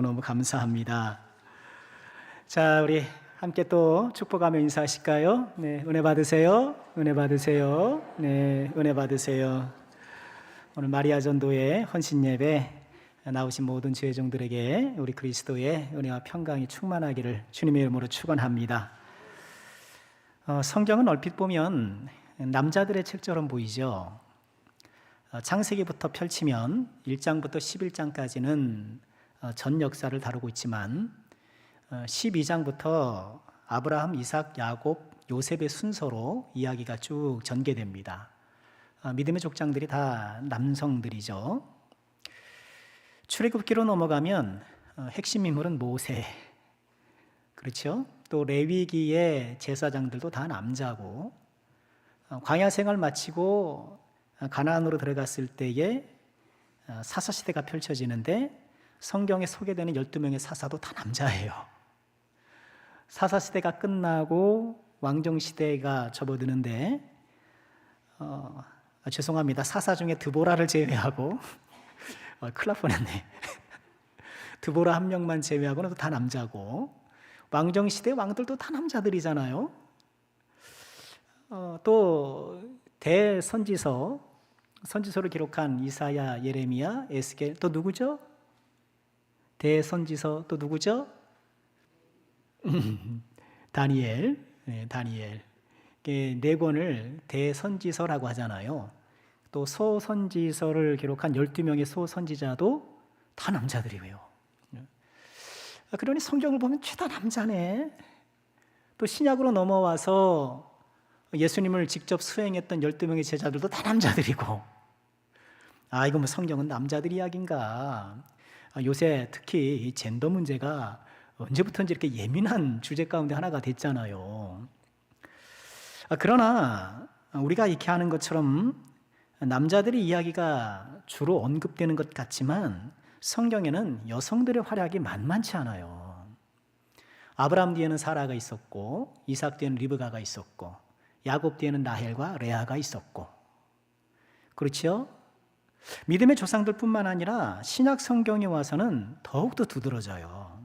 너무너무 감사합니다. 자, 우리 함께 또 축복하며 인사하실까요? 네, 은혜 받으세요. 은혜 받으세요. 네, 은혜 받으세요. 오늘 마리아 전도회 헌신 예배 나오신 모든 지회종들에게 우리 그리스도의 은혜와 평강이 충만하기를 주님의 이름으로 축원합니다. 성경은 얼핏 보면 남자들의 책처럼 보이죠. 창세기부터 펼치면 1장부터 11장까지는 전 역사를 다루고 있지만 12장부터 아브라함, 이삭, 야곱, 요셉의 순서로 이야기가 쭉 전개됩니다. 믿음의 족장들이 다 남성들이죠. 출애굽기로 넘어가면 핵심 인물은 모세, 그렇죠? 또 레위기의 제사장들도 다 남자고, 광야 생활 마치고 가나안으로 들어갔을 때에 사사시대가 펼쳐지는데 성경에 소개되는 12명의 사사도 다 남자예요. 사사시대가 끝나고 왕정시대가 접어드는데 죄송합니다. 사사 중에 드보라를 제외하고 큰일 날 뻔했네. 드보라 한 명만 제외하고는 다 남자고, 왕정시대 왕들도 다 남자들이잖아요. 또 선지서를 기록한 이사야, 예레미야, 에스겔, 또 누구죠? 대선지서 또 누구죠? 다니엘. 네, 다니엘. 네 권을 대선지서라고 하잖아요. 또 소선지서를 기록한 12명의 소선지자도 다 남자들이에요. 그러니 성경을 보면 죄다 남자네. 또 신약으로 넘어와서 예수님을 직접 수행했던 12명의 제자들도 다 남자들이고, 이거 뭐 성경은 남자들 이야기인가? 요새 특히 이 젠더 문제가 언제부터인지 이렇게 예민한 주제 가운데 하나가 됐잖아요. 그러나 우리가 이렇게 하는 것처럼 남자들의 이야기가 주로 언급되는 것 같지만 성경에는 여성들의 활약이 만만치 않아요. 아브라함 뒤에는 사라가 있었고, 이삭 뒤에는 리브가가 있었고, 야곱 뒤에는 라헬과 레아가 있었고, 그렇죠? 믿음의 조상들뿐만 아니라 신약 성경에 와서는 더욱더 두드러져요.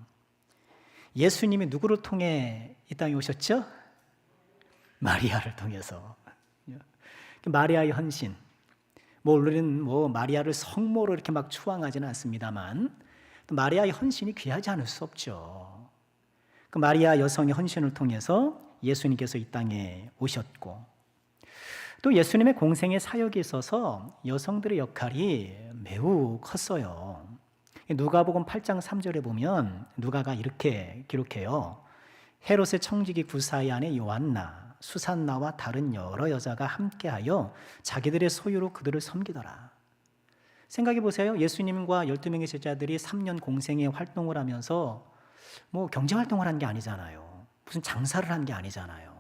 예수님이 누구를 통해 이 땅에 오셨죠? 마리아를 통해서. 마리아의 헌신. 우리는 마리아를 성모로 이렇게 막 추앙하지는 않습니다만, 또 마리아의 헌신이 귀하지 않을 수 없죠. 그 마리아 여성의 헌신을 통해서 예수님께서 이 땅에 오셨고, 또 예수님의 공생의 사역에 있어서 여성들의 역할이 매우 컸어요. 누가복음 8장 3절에 보면 누가가 이렇게 기록해요. 헤롯의 청지기 구사의 아내 요한나, 수산나와 다른 여러 여자가 함께하여 자기들의 소유로 그들을 섬기더라. 생각해 보세요. 예수님과 12명의 제자들이 3년 공생의 활동을 하면서 경제활동을 한 게 아니잖아요. 무슨 장사를 한 게 아니잖아요.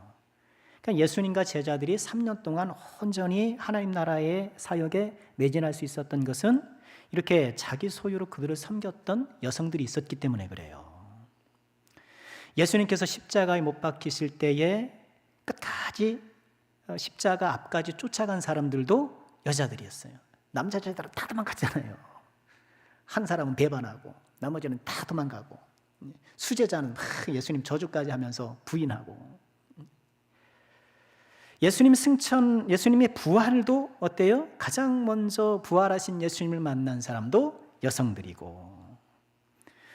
그러니까 예수님과 제자들이 3년 동안 온전히 하나님 나라의 사역에 매진할 수 있었던 것은 이렇게 자기 소유로 그들을 섬겼던 여성들이 있었기 때문에 그래요. 예수님께서 십자가에 못 박히실 때에 끝까지 십자가 앞까지 쫓아간 사람들도 여자들이었어요. 남자 제자들은 다 도망갔잖아요. 한 사람은 배반하고 나머지는 다 도망가고, 수제자는 예수님 저주까지 하면서 부인하고. 예수님의 부활도 어때요? 가장 먼저 부활하신 예수님을 만난 사람도 여성들이고,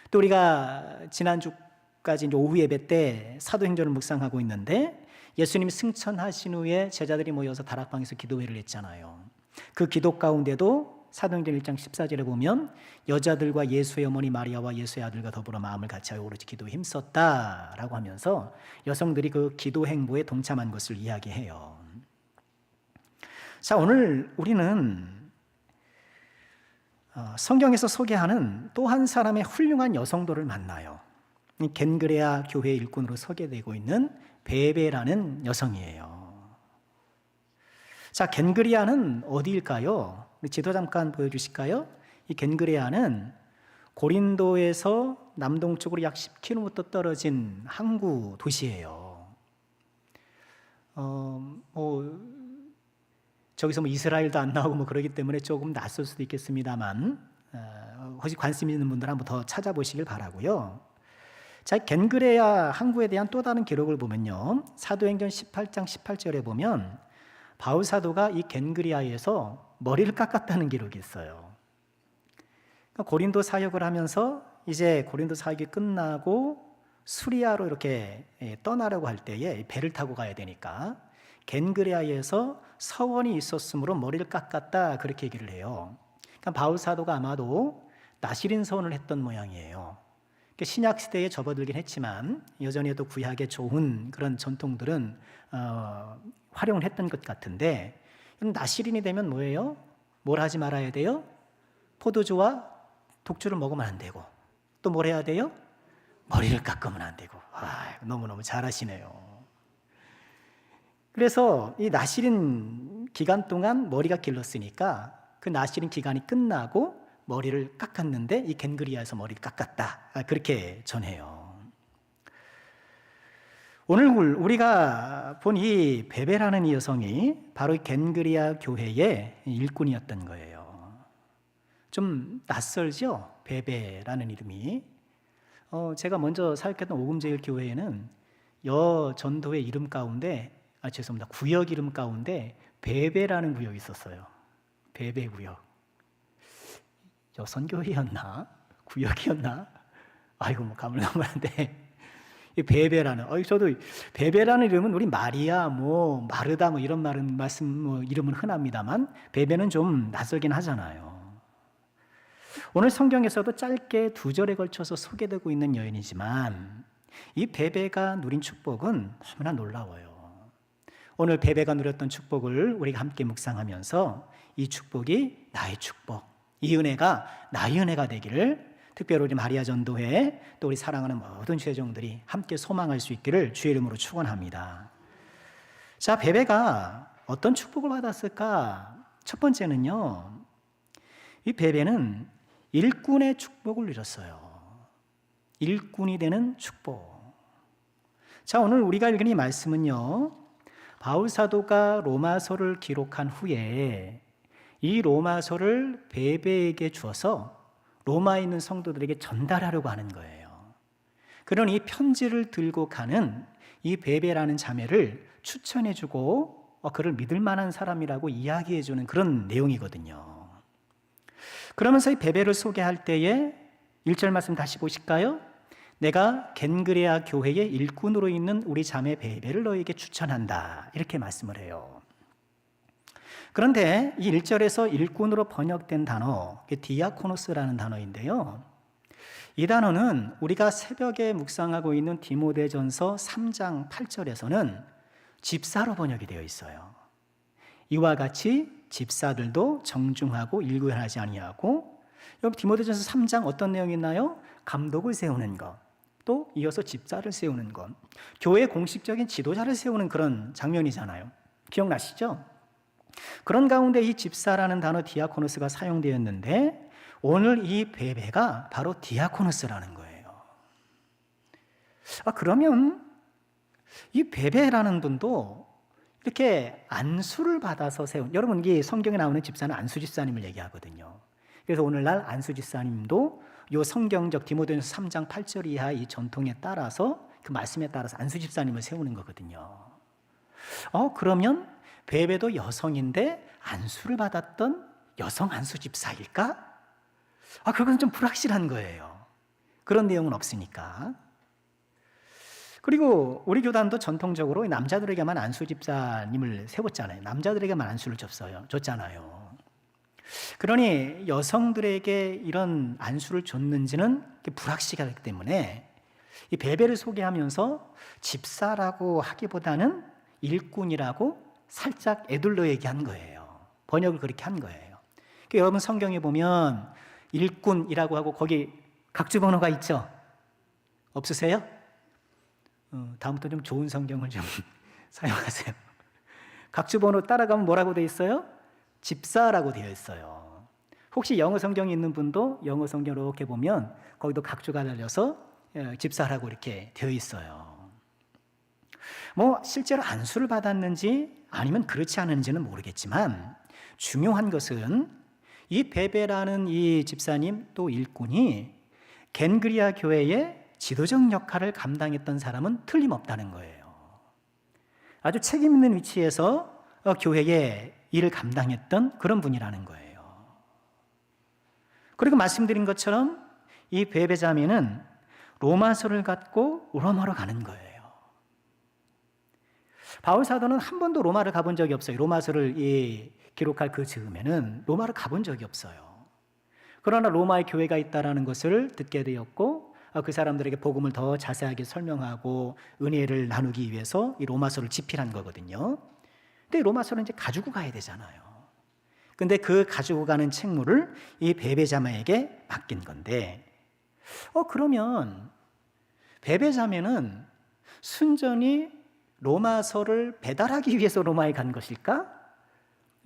또 우리가 지난주까지 이제 오후 예배 때 사도행전을 묵상하고 있는데 예수님이 승천하신 후에 제자들이 모여서 다락방에서 기도회를 했잖아요. 그 기도 가운데도 사도행전 1장 14절에 보면 여자들과 예수의 어머니 마리아와 예수의 아들과 더불어 마음을 같이하여 오로지 기도에 힘썼다라고 하면서 여성들이 그 기도 행보에 동참한 것을 이야기해요. 자, 오늘 우리는 성경에서 소개하는 또 한 사람의 훌륭한 여성도를 만나요. 겐그레아 교회 일꾼으로 소개되고 있는 베베라는 여성이에요. 자, 겐그레아는 어디일까요? 지도 잠깐 보여주실까요? 이 겐그레아는 고린도에서 남동쪽으로 약 10km 떨어진 항구 도시예요. 저기서 이스라엘도 안 나오고 그러기 때문에 조금 낯설 수도 있겠습니다만, 혹시 관심 있는 분들 한번 더 찾아보시길 바라고요. 자, 겐그레아 항구에 대한 또 다른 기록을 보면요, 사도행전 18장 18절에 보면 바울 사도가 이 겐그리아에서 머리를 깎았다는 기록이 있어요. 그러니까 고린도 사역을 하면서 이제 고린도 사역이 끝나고 수리아로 이렇게 떠나려고 할 때에 배를 타고 가야 되니까 겐그레아에서 서원이 있었으므로 머리를 깎았다, 그렇게 얘기를 해요. 그러니까 바울 사도가 아마도 나시린 서원을 했던 모양이에요. 신약 시대에 접어들긴 했지만 여전히 또 구약의 좋은 그런 전통들은 활용을 했던 것 같은데, 나시린이 되면 뭐예요? 뭘 하지 말아야 돼요? 포도주와 독주를 먹으면 안 되고, 또 뭘 해야 돼요? 머리를 깎으면 안 되고. 너무너무 잘하시네요. 그래서 이 나시린 기간 동안 머리가 길렀으니까 그 나시린 기간이 끝나고 머리를 깎았는데 이 겐그리아에서 머리를 깎았다, 그렇게 전해요. 오늘 우리가 본 이 베베라는 이 여성이 바로 이 겐그리아 교회의 일꾼이었던 거예요. 좀 낯설죠? 베베라는 이름이. 제가 먼저 사역했던 오금제일교회에는 여전도의 이름 가운데, 죄송합니다, 구역 이름 가운데 베베라는 구역이 있었어요. 베베구역. 여선교회였나? 구역이었나? 뭐 가물가물한데 이 베베라는, 저도 베베라는 이름은 우리 마리아, 마르다 이런 이름은 흔합니다만 베베는 좀 낯설긴 하잖아요. 오늘 성경에서도 짧게 2절에 걸쳐서 소개되고 있는 여인이지만 이 베베가 누린 축복은 너무나 놀라워요. 오늘 베베가 누렸던 축복을 우리가 함께 묵상하면서 이 축복이 나의 축복, 이 은혜가 나의 은혜가 되기를, 특별히 우리 마리아 전도회 또 우리 사랑하는 모든 죄종들이 함께 소망할 수 있기를 주의 이름으로 축원합니다. 자, 베베가 어떤 축복을 받았을까? 첫 번째는요, 이 베베는 일꾼의 축복을 누렸어요. 일꾼이 되는 축복. 자, 오늘 우리가 읽은 이 말씀은요, 바울 사도가 로마서를 기록한 후에 이 로마서를 베베에게 주어서 로마에 있는 성도들에게 전달하려고 하는 거예요. 그런 이 편지를 들고 가는 이 베베라는 자매를 추천해주고 그를 믿을 만한 사람이라고 이야기해주는 그런 내용이거든요. 그러면서 이 베베를 소개할 때에 1절 말씀 다시 보실까요? 내가 겐그레아 교회의 일꾼으로 있는 우리 자매 베베를 너에게 추천한다, 이렇게 말씀을 해요. 그런데 이 1절에서 일꾼으로 번역된 단어, 디아코노스라는 단어인데요, 이 단어는 우리가 새벽에 묵상하고 있는 디모데전서 3장 8절에서는 집사로 번역이 되어 있어요. 이와 같이 집사들도 정중하고 일구연하지 아니하고, 여기 디모데전서 3장 어떤 내용이 있나요? 감독을 세우는 것, 또 이어서 집사를 세우는 것, 교회의 공식적인 지도자를 세우는 그런 장면이잖아요. 기억나시죠? 그런 가운데 이 집사라는 단어 디아코노스가 사용되었는데 오늘 이 베베가 바로 디아코노스라는 거예요. 그러면 이 베베라는 분도 이렇게 안수를 받아서 세운, 여러분 이 성경에 나오는 집사는 안수 집사님을 얘기하거든요. 그래서 오늘날 안수 집사님도 이 성경적 디모데전서 3장 8절 이하 이 전통에 따라서, 그 말씀에 따라서 안수 집사님을 세우는 거거든요. 그러면 베베도 여성인데 안수를 받았던 여성 안수 집사일까? 그건 좀 불확실한 거예요. 그런 내용은 없으니까. 그리고 우리 교단도 전통적으로 남자들에게만 안수 집사님을 세웠잖아요. 남자들에게만 안수를 줬잖아요. 그러니 여성들에게 이런 안수를 줬는지는 불확실하기 때문에 이 베베를 소개하면서 집사라고 하기보다는 일꾼이라고 살짝 애둘러 얘기한 거예요. 번역을 그렇게 한 거예요. 그러니까 여러분 성경에 보면 일꾼이라고 하고 거기 각주 번호가 있죠? 없으세요? 다음부터 좀 좋은 성경을 좀 사용하세요. 각주 번호 따라가면 뭐라고 되어 있어요? 집사라고 되어 있어요. 혹시 영어 성경이 있는 분도 영어 성경 이렇게 보면 거기도 각주가 달려서 집사라고 이렇게 되어 있어요. 실제로 안수를 받았는지 아니면 그렇지 않은지는 모르겠지만 중요한 것은 이 베베라는 이 집사님 또 일꾼이 겐그리아 교회의 지도적 역할을 감당했던 사람은 틀림없다는 거예요. 아주 책임 있는 위치에서 교회의 일을 감당했던 그런 분이라는 거예요. 그리고 말씀드린 것처럼 이 베베 자매는 로마서를 갖고 로마로 가는 거예요. 바울 사도는 한 번도 로마를 가본 적이 없어요. 로마서를 기록할 그 즈음에는 로마를 가본 적이 없어요. 그러나 로마에 교회가 있다는 것을 듣게 되었고 그 사람들에게 복음을 더 자세하게 설명하고 은혜를 나누기 위해서 이 로마서를 집필한 거거든요. 근데 로마서를 이제 가지고 가야 되잖아요. 근데 그 가지고 가는 책무를 이 베베자매에게 맡긴 건데 그러면 베베자매는 순전히 로마서를 배달하기 위해서 로마에 간 것일까?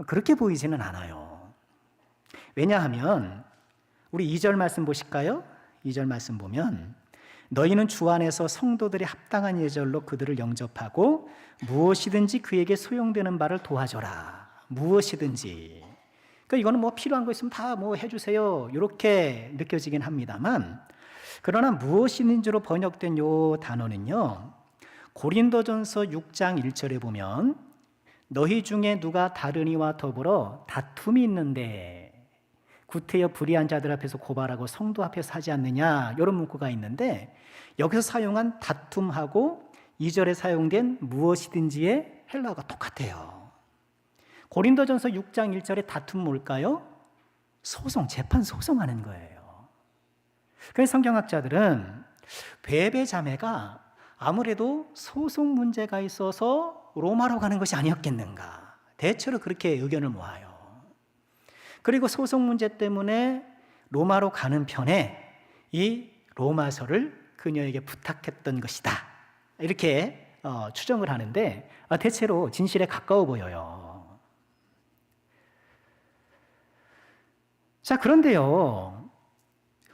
그렇게 보이지는 않아요. 왜냐하면 우리 2절 말씀 보실까요? 2절 말씀 보면 너희는 주 안에서 성도들이 합당한 예절로 그들을 영접하고 무엇이든지 그에게 소용되는 바를 도와줘라. 무엇이든지. 그러니까 이거는 뭐 필요한 거 있으면 다 뭐 해주세요. 이렇게 느껴지긴 합니다만 그러나 무엇이든지로 번역된 요 단어는요. 고린도전서 6장 1절에 보면 너희 중에 누가 다른 이와 더불어 다툼이 있는데 구태여 불의한 자들 앞에서 고발하고 성도 앞에서 하지 않느냐 이런 문구가 있는데 여기서 사용한 다툼하고 2절에 사용된 무엇이든지의 헬라어가 똑같아요. 고린도전서 6장 1절에 다툼 뭘까요? 소송, 재판 소송하는 거예요. 그래서 성경학자들은 베베 자매가 아무래도 소송 문제가 있어서 로마로 가는 것이 아니었겠는가. 대체로 그렇게 의견을 모아요. 그리고 소송 문제 때문에 로마로 가는 편에 이 로마서를 그녀에게 부탁했던 것이다. 이렇게 추정을 하는데 대체로 진실에 가까워 보여요. 자, 그런데요.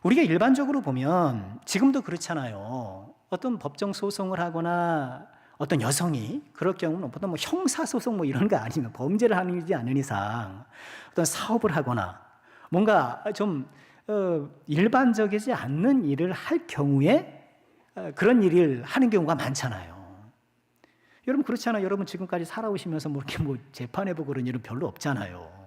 우리가 일반적으로 보면 지금도 그렇잖아요. 어떤 법정 소송을 하거나 어떤 여성이 그럴 경우는 보통 뭐 형사소송 뭐 이런 거 아니면 범죄를 하지 않은 이상 어떤 사업을 하거나 뭔가 좀 일반적이지 않는 일을 할 경우에 그런 일을 하는 경우가 많잖아요. 여러분 그렇잖아요. 여러분 지금까지 살아오시면서 뭐 이렇게 뭐 재판해보고 그런 일은 별로 없잖아요.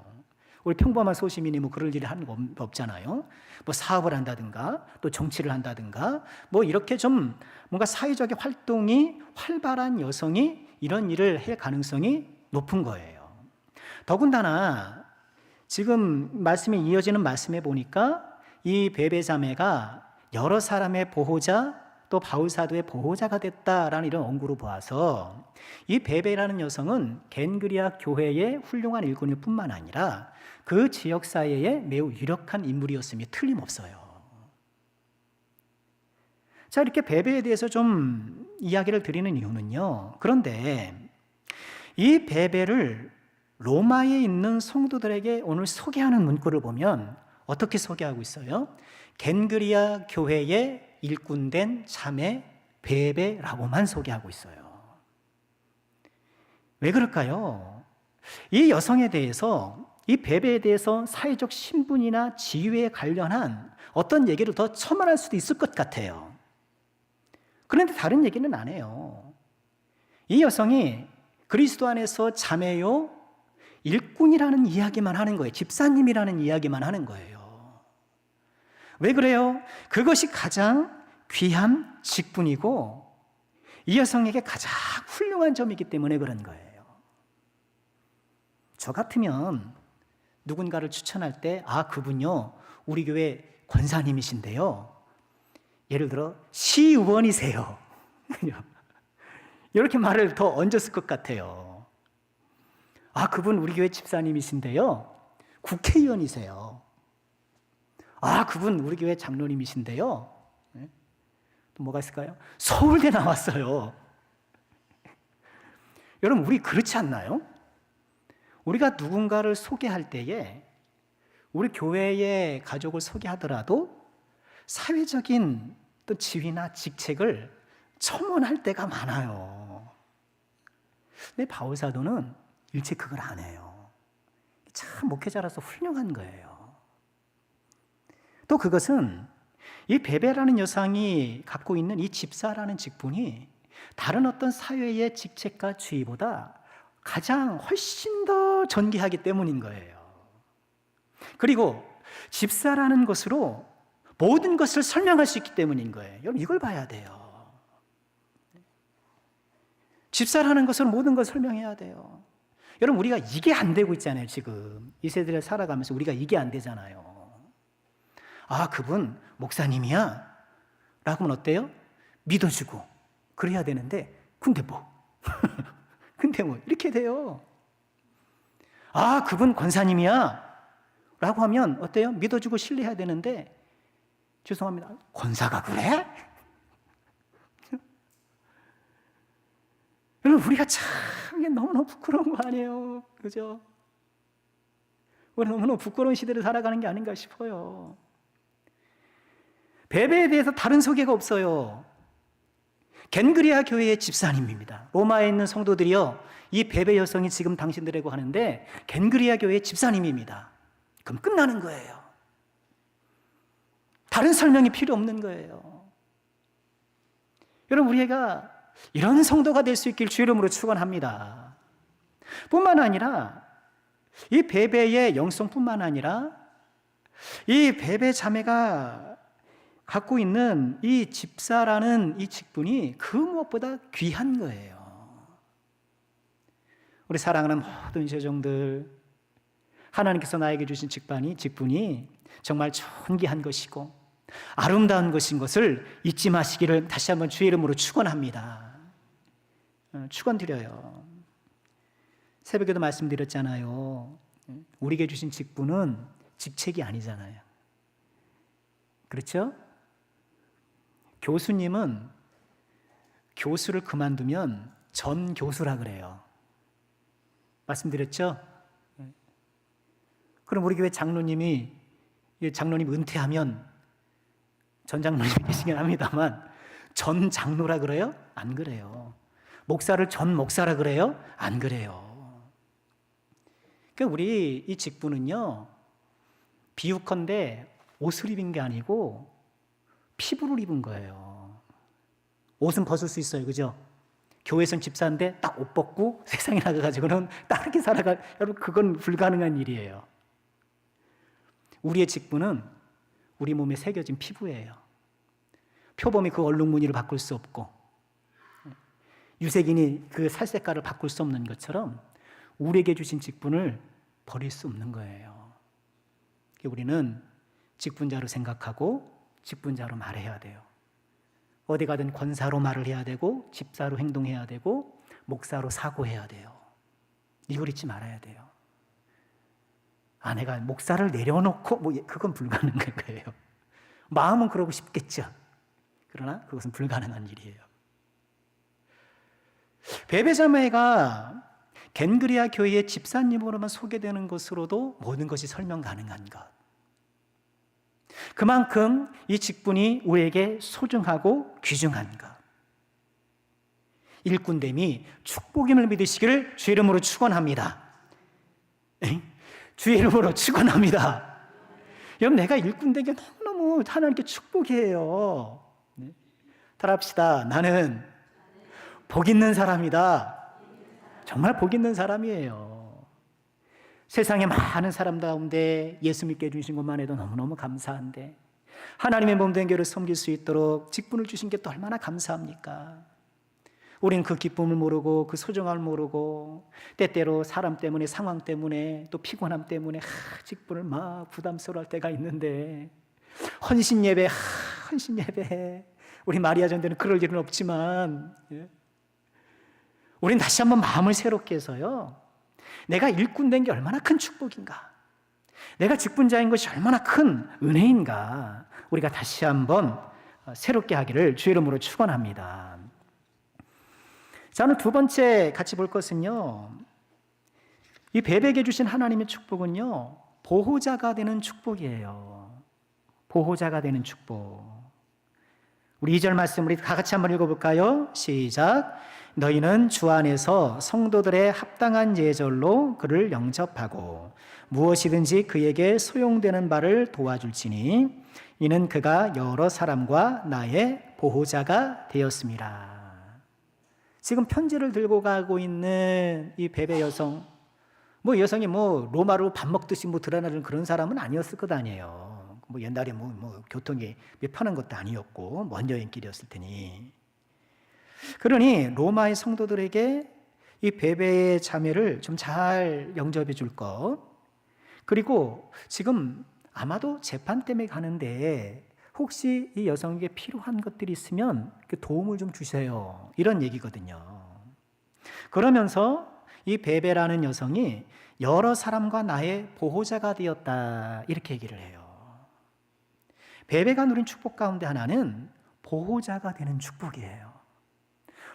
우리 평범한 소시민이 뭐 그럴 일을 하는 거 없잖아요. 뭐 사업을 한다든가 또 정치를 한다든가 뭐 이렇게 좀 뭔가 사회적인 활동이 활발한 여성이 이런 일을 할 가능성이 높은 거예요. 더군다나 지금 말씀에 이어지는 말씀에 보니까 이 베베 자매가 여러 사람의 보호자 또 바울 사도의 보호자가 됐다라는 이런 언구로 보아서 이 베베라는 여성은 겐그리아 교회의 훌륭한 일꾼일 뿐만 아니라 그 지역 사회에 매우 유력한 인물이었음이 틀림없어요. 자, 이렇게 베베에 대해서 좀 이야기를 드리는 이유는요. 그런데 이 베베를 로마에 있는 성도들에게 오늘 소개하는 문구를 보면 어떻게 소개하고 있어요? 겐그리아 교회의 일꾼된 자매 베베라고만 소개하고 있어요. 왜 그럴까요? 이 여성에 대해서 이 베베에 대해서 사회적 신분이나 지위에 관련한 어떤 얘기를 더 첨언할 수도 있을 것 같아요. 그런데 다른 얘기는 안 해요. 이 여성이 그리스도 안에서 자매요, 일꾼이라는 이야기만 하는 거예요. 집사님이라는 이야기만 하는 거예요. 왜 그래요? 그것이 가장 귀한 직분이고 이 여성에게 가장 훌륭한 점이기 때문에 그런 거예요. 저 같으면 누군가를 추천할 때 그분요 우리 교회 권사님이신데요 예를 들어 시의원이세요 이렇게 말을 더 얹었을 것 같아요. 그분 우리 교회 집사님이신데요 국회의원이세요. 그분 우리 교회 장로님이신데요 또 뭐가 있을까요? 서울대 나왔어요. 여러분 우리 그렇지 않나요? 우리가 누군가를 소개할 때에 우리 교회의 가족을 소개하더라도 사회적인 또 지위나 직책을 첨언할 때가 많아요. 근데 바울 사도는 일체 그걸 안 해요. 참 목회자라서 훌륭한 거예요. 또 그것은 이 베베라는 여성이 갖고 있는 이 집사라는 직분이 다른 어떤 사회의 직책과 지위보다 가장 훨씬 더 존귀하기 때문인 거예요. 그리고 집사라는 것으로 모든 것을 설명할 수 있기 때문인 거예요. 여러분, 이걸 봐야 돼요. 집사라는 것으로 모든 걸 설명해야 돼요. 여러분, 우리가 이게 안 되고 있잖아요. 지금 이 세대를 살아가면서 우리가 이게 안 되잖아요. 아, 그분 목사님이야 라고 하면 어때요? 믿어주고 그래야 되는데 근데 뭐 근데 뭐 이렇게 돼요. 아, 그분 권사님이야 라고 하면 어때요? 믿어주고 신뢰해야 되는데 죄송합니다, 권사가 그래? 여러분, 우리가 참 이게 너무너무 부끄러운 거 아니에요? 그죠? 우리 너무너무 부끄러운 시대를 살아가는 게 아닌가 싶어요. 베베에 대해서 다른 소개가 없어요. 겐그리아 교회의 집사님입니다. 로마에 있는 성도들이요, 이 베베 여성이 지금 당신들에게 하는데 겐그리아 교회의 집사님입니다. 그럼 끝나는 거예요. 다른 설명이 필요 없는 거예요. 여러분, 우리가 이런 성도가 될 수 있길 주의 이름으로 축원합니다. 뿐만 아니라 이 베베의 영성뿐만 아니라 이 베베 자매가 갖고 있는 이 집사라는 이 직분이 그 무엇보다 귀한 거예요. 우리 사랑하는 모든 제종들, 하나님께서 나에게 주신 직분이 정말 존귀한 것이고 아름다운 것인 것을 잊지 마시기를 다시 한번 주의 이름으로 축원합니다. 축원드려요. 새벽에도 말씀드렸잖아요. 우리에게 주신 직분은 직책이 아니잖아요. 그렇죠? 교수님은 교수를 그만두면 전 교수라 그래요. 말씀드렸죠? 그럼 우리 교회 장로님 은퇴하면 전 장로님이 계시긴 합니다만 전 장로라 그래요? 안 그래요. 목사를 전 목사라 그래요? 안 그래요. 그러니까 우리 이 직분은요, 비유컨대 옷을 입은 게 아니고 피부를 입은 거예요. 옷은 벗을 수 있어요, 그죠? 교회에선 집사인데 딱 옷 벗고 세상에 나가가지고는 딱 이렇게 살아가. 여러분, 그건 불가능한 일이에요. 우리의 직분은 우리 몸에 새겨진 피부예요. 표범이 그 얼룩 무늬를 바꿀 수 없고 유색인이 그 살 색깔을 바꿀 수 없는 것처럼 우리에게 주신 직분을 버릴 수 없는 거예요. 우리는 직분자로 생각하고 직분자로 말해야 돼요. 어디 가든 권사로 말을 해야 되고 집사로 행동해야 되고 목사로 사고해야 돼요. 이걸 잊지 말아야 돼요. 내가 목사를 내려놓고 그건 불가능한 거예요. 마음은 그러고 싶겠죠. 그러나 그것은 불가능한 일이에요. 베베자매가 겐그리아 교회의 집사님으로만 소개되는 것으로도 모든 것이 설명 가능한 것. 그만큼 이 직분이 우리에게 소중하고 귀중한 것. 일꾼됨이 축복임을 믿으시기를 주의 이름으로 축원합니다. 주의 이름으로 축원합니다. 여러분, 내가 일꾼된 게 너무너무 하나님께 축복이에요. 따라합시다. 나는 복 있는 사람이다. 정말 복 있는 사람이에요. 세상에 많은 사람 가운데 예수 믿게 해주신 것만 해도 너무너무 감사한데 하나님의 몸된 교회를 섬길 수 있도록 직분을 주신 게 또 얼마나 감사합니까? 우리는 그 기쁨을 모르고 그 소중함을 모르고 때때로 사람 때문에 상황 때문에 또 피곤함 때문에 직분을 막 부담스러워할 때가 있는데 헌신 예배 우리 마리아 전도는 그럴 일은 없지만 우린 다시 한번 마음을 새롭게 해서요, 내가 일꾼 된 게 얼마나 큰 축복인가, 내가 직분자인 것이 얼마나 큰 은혜인가 우리가 다시 한번 새롭게 하기를 주의 이름으로 축원합니다. 저는 두 번째 같이 볼 것은요, 이 베베에게 주신 하나님의 축복은요, 보호자가 되는 축복이에요. 보호자가 되는 축복. 우리 2절 말씀 우리 다 같이 한번 읽어볼까요? 시작. 너희는 주 안에서 성도들의 합당한 예절로 그를 영접하고 무엇이든지 그에게 소용되는 바를 도와줄지니 이는 그가 여러 사람과 나의 보호자가 되었습니다. 지금 편지를 들고 가고 있는 이 베베 여성, 여성이 로마로 밥 먹듯이 드러나는 그런 사람은 아니었을 것 아니에요. 옛날에 교통이 편한 것도 아니었고 먼 여행길이었을 테니. 그러니 로마의 성도들에게 이 베베의 자매를 좀 잘 영접해 줄 것, 그리고 지금 아마도 재판 때문에 가는데 혹시 이 여성에게 필요한 것들이 있으면 그 도움을 좀 주세요, 이런 얘기거든요. 그러면서 이 베베라는 여성이 여러 사람과 나의 보호자가 되었다, 이렇게 얘기를 해요. 베베가 누린 축복 가운데 하나는 보호자가 되는 축복이에요.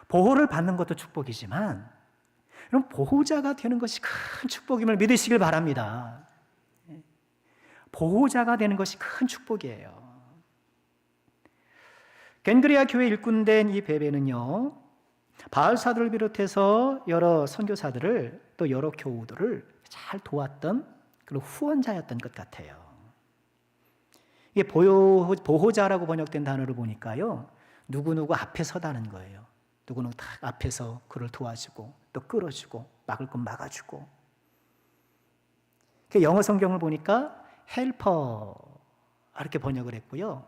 보호를 받는 것도 축복이지만 이런 보호자가 되는 것이 큰 축복임을 믿으시길 바랍니다. 보호자가 되는 것이 큰 축복이에요. 겐그리아 교회 일꾼된 이 베베는요, 바울사도를 비롯해서 여러 선교사들을 또 여러 교우들을 잘 도왔던 그런 후원자였던 것 같아요. 이게 보호자라고 번역된 단어를 보니까요, 누구누구 앞에 서다는 거예요. 누구누구 딱 앞에서 그를 도와주고 또 끌어주고 막을 건 막아주고. 영어 성경을 보니까 헬퍼 이렇게 번역을 했고요.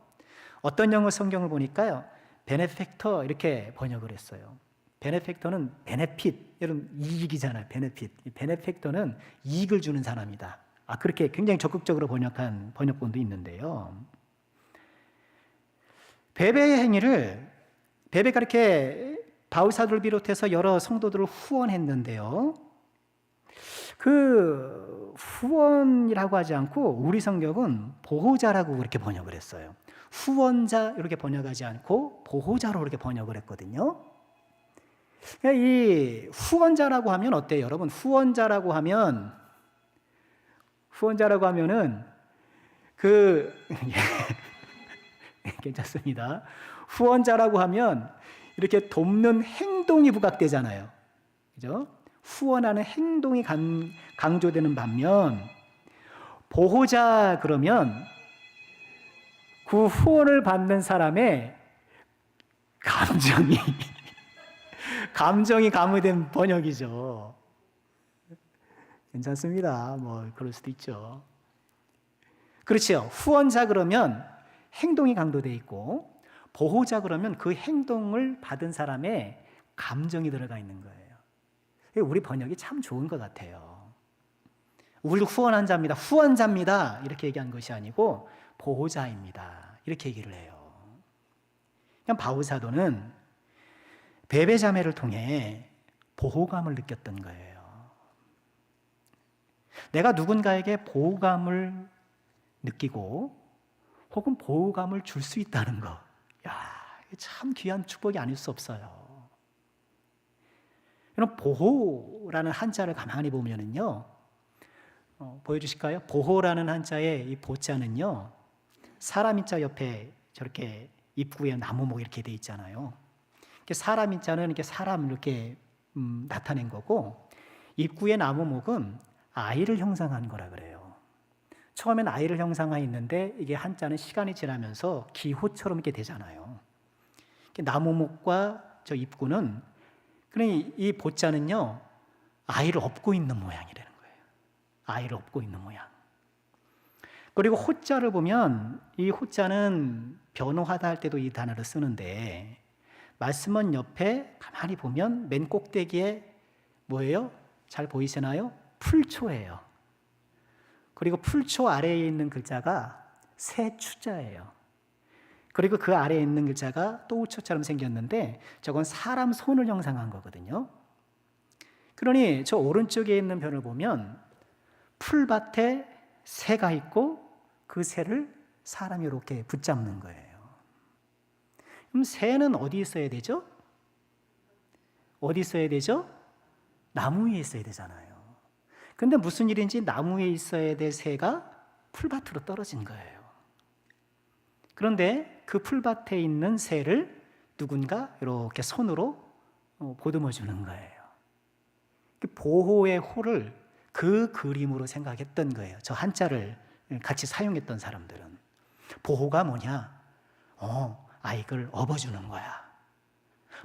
어떤 영어 성경을 보니까요, 베네펙터 이렇게 번역을 했어요. 베네펙터는 베네핏, 여러분 이익이잖아요. 베네핏. 베네펙터는 이익을 주는 사람이다. 그렇게 굉장히 적극적으로 번역한 번역본도 있는데요. 베베의 행위를, 베베가 이렇게 바울사도를 비롯해서 여러 성도들을 후원했는데요. 그 후원이라고 하지 않고 우리 성경은 보호자라고 그렇게 번역을 했어요. 후원자 이렇게 번역하지 않고 보호자로 이렇게 번역을 했거든요. 이 후원자라고 하면 어때요, 여러분? 후원자라고 하면은 괜찮습니다. 후원자라고 하면 이렇게 돕는 행동이 부각되잖아요. 그죠? 후원하는 행동이 강조되는 반면 보호자 그러면 그 후원을 받는 사람의 감정이 가미된 번역이죠. 괜찮습니다. 그럴 수도 있죠. 그렇죠. 후원자 그러면 행동이 강조되어 있고 보호자 그러면 그 행동을 받은 사람의 감정이 들어가 있는 거예요. 우리 번역이 참 좋은 것 같아요. 우리도 후원한 자입니다. 후원자입니다. 이렇게 얘기한 것이 아니고 보호자입니다. 이렇게 얘기를 해요. 그냥 바울사도는 베베 자매를 통해 보호감을 느꼈던 거예요. 내가 누군가에게 보호감을 느끼고 혹은 보호감을 줄 수 있다는 것, 이게 참 귀한 축복이 아닐 수 없어요. 이런 보호라는 한자를 가만히 보면은요, 보여주실까요? 보호라는 한자의 이 보자는요, 사람 인자 옆에 저렇게 입구에 나무목 이렇게 돼 있잖아요. 사람 인자는 이렇게 사람 이렇게 나타낸 거고, 입구의 나무목은 아이를 형상한 거라 그래요. 처음엔 아이를 형상화했는데 이게 한자는 시간이 지나면서 기호처럼 이렇게 되잖아요. 나무목과 저 입구는, 그러니 이 보자는요, 아이를 업고 있는 모양이라는 거예요. 아이를 업고 있는 모양. 그리고 호자를 보면 이 호자는 변호하다 할 때도 이 단어를 쓰는데, 말씀원 옆에 가만히 보면 맨 꼭대기에 뭐예요? 잘 보이시나요? 풀초예요. 그리고 풀초 아래에 있는 글자가 세추자예요. 그리고 그 아래에 있는 글자가 또 우초처럼 생겼는데 저건 사람 손을 형상한 거거든요. 그러니 저 오른쪽에 있는 변을 보면 풀밭에 새가 있고 그 새를 사람이 이렇게 붙잡는 거예요. 그럼 새는 어디 있어야 되죠? 어디 있어야 되죠? 나무 위에 있어야 되잖아요. 근데 무슨 일인지 나무 위에 있어야 될 새가 풀밭으로 떨어진 거예요. 그런데 그 풀밭에 있는 새를 누군가 이렇게 손으로 보듬어 주는 거예요. 보호의 호를 그 그림으로 생각했던 거예요. 저 한자를 같이 사용했던 사람들은. 보호가 뭐냐? 아이를 업어주는 거야.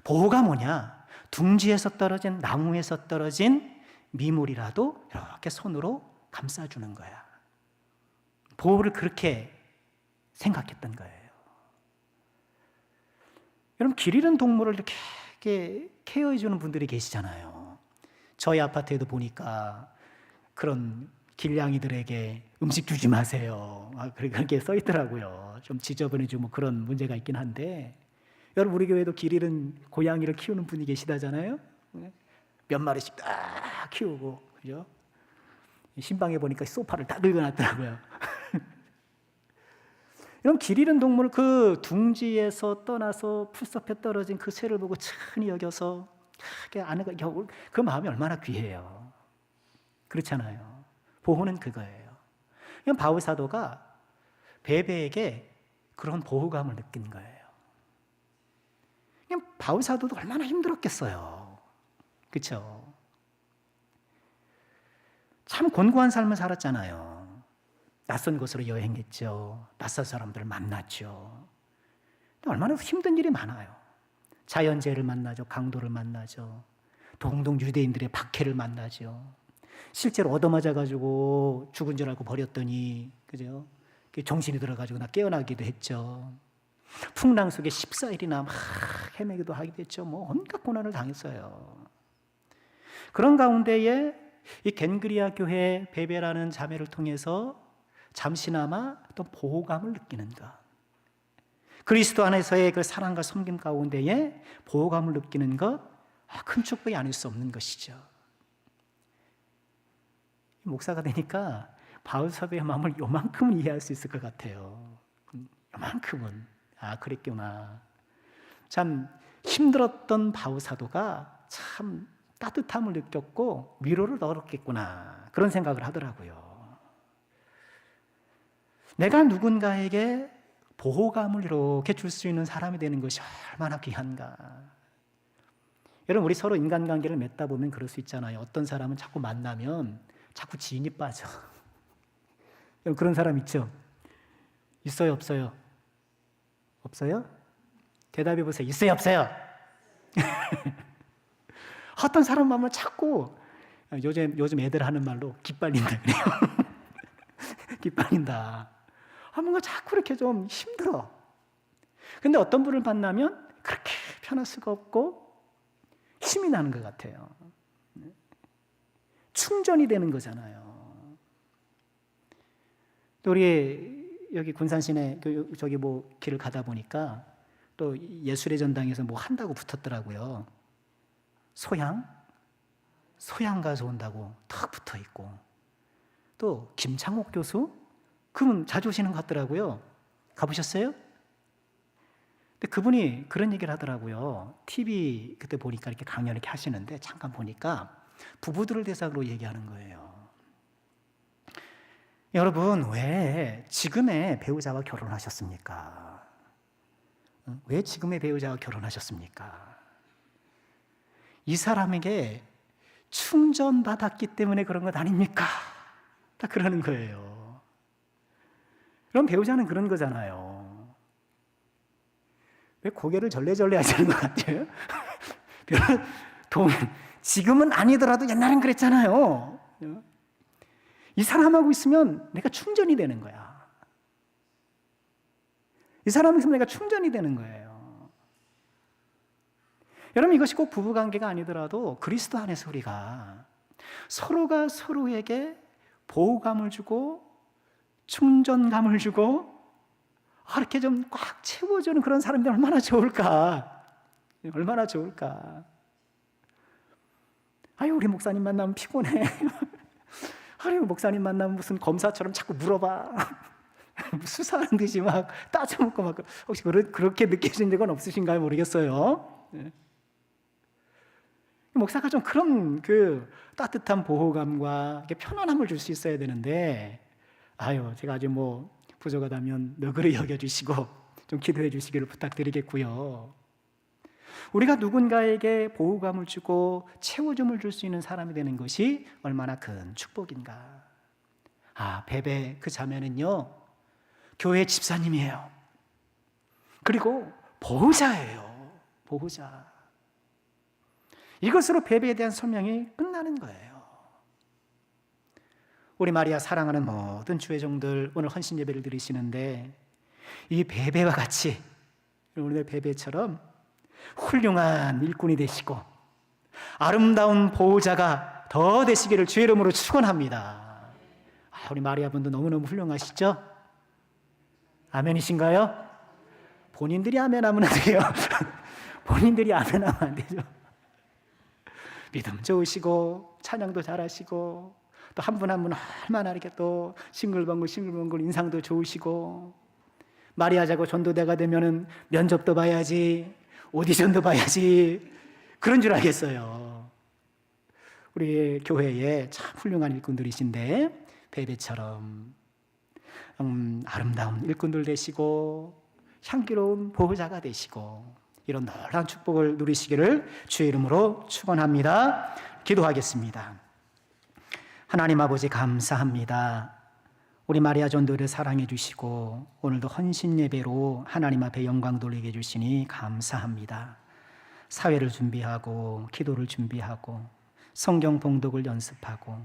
보호가 뭐냐? 둥지에서 떨어진, 나무에서 떨어진 미물이라도 이렇게 손으로 감싸주는 거야. 보호를 그렇게 생각했던 거예요. 여러분, 길 잃은 동물을 이렇게 케어해주는 분들이 계시잖아요. 저희 아파트에도 보니까 그런 길냥이들에게 음식 주지 마세요. 그렇게 써 있더라고요. 좀 지저분해지고 그런 문제가 있긴 한데, 여러분, 우리 교회도 길 잃은 고양이를 키우는 분이 계시다잖아요. 몇 마리씩 딱 키우고, 그죠? 신방에 보니까 소파를 다 긁어놨더라고요. 이런 길 잃은 동물, 그 둥지에서 떠나서 풀숲에 떨어진 그 새를 보고 천히 여겨서 그 마음이 얼마나 귀해요. 그렇잖아요. 보호는 그거예요. 바울 사도가 베베에게 그런 보호감을 느낀 거예요. 바울 사도도 얼마나 힘들었겠어요. 그렇죠? 참 곤고한 삶을 살았잖아요. 낯선 곳으로 여행했죠. 낯선 사람들을 만났죠. 얼마나 힘든 일이 많아요. 자연재해를 만나죠. 강도를 만나죠. 동동 유대인들의 박해를 만나죠. 실제로 얻어맞아가지고 죽은 줄 알고 버렸더니, 그죠? 정신이 들어가지고 나 깨어나기도 했죠. 풍랑 속에 14일이나 막 헤매기도 하기도 했죠. 온갖 고난을 당했어요. 그런 가운데에 이 겐그리아 교회 베베라는 자매를 통해서 잠시나마 또 보호감을 느끼는 것. 그리스도 안에서의 그 사랑과 섬김 가운데에 보호감을 느끼는 것, 큰 축복이 아닐 수 없는 것이죠. 목사가 되니까 바울 사도의 마음을 요만큼은 이해할 수 있을 것 같아요. 요만큼은. 그랬구나. 참 힘들었던 바울 사도가 참 따뜻함을 느꼈고 위로를 얻었겠구나. 그런 생각을 하더라고요. 내가 누군가에게 보호감을 이렇게 줄 수 있는 사람이 되는 것이 얼마나 귀한가. 여러분, 우리 서로 인간관계를 맺다 보면 그럴 수 있잖아요. 어떤 사람은 자꾸 만나면 자꾸 지인이 빠져. 여러분, 그런 사람 있죠? 있어요, 없어요? 없어요? 대답해 보세요. 있어요, 없어요? 어떤 사람 만나면 자꾸 요즘 애들 하는 말로 기빨린다 그래요. 기빨린다. 뭔가 자꾸 이렇게 좀 힘들어. 근데 어떤 분을 만나면 그렇게 편할 수가 없고 힘이 나는 것 같아요. 충전이 되는 거잖아요. 또 우리 여기 군산시내 저기 길을 가다 보니까 또 예술의 전당에서 한다고 붙었더라고요. 소양 가서 온다고 탁 붙어 있고, 또 김창옥 교수, 그분 자주 오시는 것 같더라고요. 가보셨어요? 근데 그분이 그런 얘기를 하더라고요. TV 그때 보니까 이렇게 강연 이렇게 하시는데 잠깐 보니까 부부들을 대상으로 얘기하는 거예요. 여러분, 왜 지금의 배우자와 결혼하셨습니까? 왜 지금의 배우자와 결혼하셨습니까? 이 사람에게 충전받았기 때문에 그런 것 아닙니까? 다 그러는 거예요. 그럼 배우자는 그런 거잖아요. 왜 고개를 절레절레 하시는 것 같아요? 지금은 아니더라도 옛날엔 그랬잖아요. 이 사람하고 있으면 내가 충전이 되는 거야. 이 사람하고 있으면 내가 충전이 되는 거예요. 여러분, 이것이 꼭 부부관계가 아니더라도 그리스도 안에서 우리가 서로가 서로에게 보호감을 주고 충전감을 주고 이렇게 좀 꽉 채워주는 그런 사람들 얼마나 좋을까. 얼마나 좋을까. 우리 목사님 만나면 피곤해. 목사님 만나면 무슨 검사처럼 자꾸 물어봐. 수사하는 듯이 막 따져먹고 막. 혹시 그렇게 느끼신 적은 없으신가요? 모르겠어요. 목사가 좀 그런 따뜻한 보호감과 편안함을 줄 수 있어야 되는데, 제가 아주 부족하다면 너그러 여겨주시고 좀 기도해 주시기를 부탁드리겠고요. 우리가 누군가에게 보호감을 주고 채워줌을 줄 수 있는 사람이 되는 것이 얼마나 큰 축복인가. 베베 그 자매는요, 교회 집사님이에요. 그리고 보호자예요. 보호자. 이것으로 베베에 대한 설명이 끝나는 거예요. 우리 마리아 사랑하는 모든 주의 종들, 오늘 헌신 예배를 드리시는데 이 베베와 같이 오늘 베베처럼 훌륭한 일꾼이 되시고 아름다운 보호자가 더 되시기를 주의 이름으로 축원합니다. 우리 마리아 분도 너무너무 훌륭하시죠? 아멘이신가요? 본인들이 아멘하면 안 돼요. 본인들이 아멘하면 안 되죠. 믿음 좋으시고 찬양도 잘하시고 또 한 분 한 분 얼마나 이렇게 또 싱글벙글 인상도 좋으시고, 마리아자고 전도대가 되면은 면접도 봐야지, 오디션도 봐야지, 그런 줄 알겠어요. 우리 교회에 참 훌륭한 일꾼들이신데 베베처럼 아름다운 일꾼들 되시고 향기로운 보호자가 되시고 이런 놀라운 축복을 누리시기를 주의 이름으로 축원합니다. 기도하겠습니다. 하나님 아버지 감사합니다. 우리 마리아 전도를 사랑해 주시고 오늘도 헌신 예배로 하나님 앞에 영광 돌리게 해주시니 감사합니다. 사회를 준비하고 기도를 준비하고 성경 봉독을 연습하고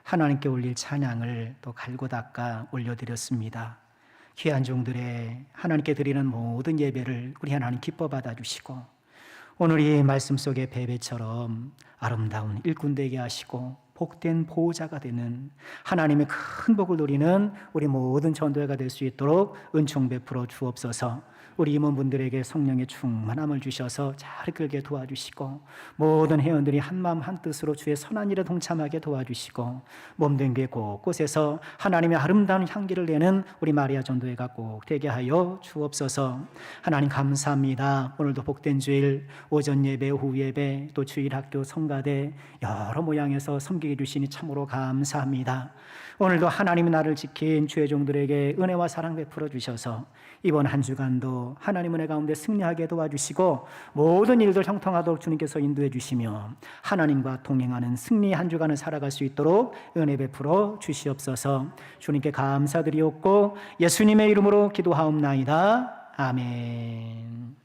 하나님께 올릴 찬양을 또 갈고 닦아 올려드렸습니다. 귀한 종들의 하나님께 드리는 모든 예배를 우리 하나님 기뻐 받아주시고 오늘 이 말씀 속의 베베처럼 아름다운 일꾼 되게 하시고 복된 보호자가 되는 하나님의 큰 복을 누리는 우리 모든 전도회가 될 수 있도록 은총 베풀어 주옵소서. 우리 임원분들에게 성령의 충만함을 주셔서 잘 이끌게 도와주시고 모든 회원들이 한마음 한뜻으로 주의 선한 일에 동참하게 도와주시고 몸된 교회 곳곳에서 하나님의 아름다운 향기를 내는 우리 마리아 전도회가 꼭 되게 하여 주옵소서. 하나님 감사합니다. 오늘도 복된 주일 오전 예배, 오후 예배, 또 주일 학교, 성가대 여러 모양에서 섬기게 주시니 참으로 감사합니다. 오늘도 하나님이 나를 지킨 주의 종들에게 은혜와 사랑 베풀어 주셔서 이번 한 주간도 하나님 은혜 가운데 승리하게 도와주시고 모든 일들 형통하도록 주님께서 인도해 주시며 하나님과 동행하는 승리 한 주간을 살아갈 수 있도록 은혜 베풀어 주시옵소서. 주님께 감사드리옵고 예수님의 이름으로 기도하옵나이다. 아멘.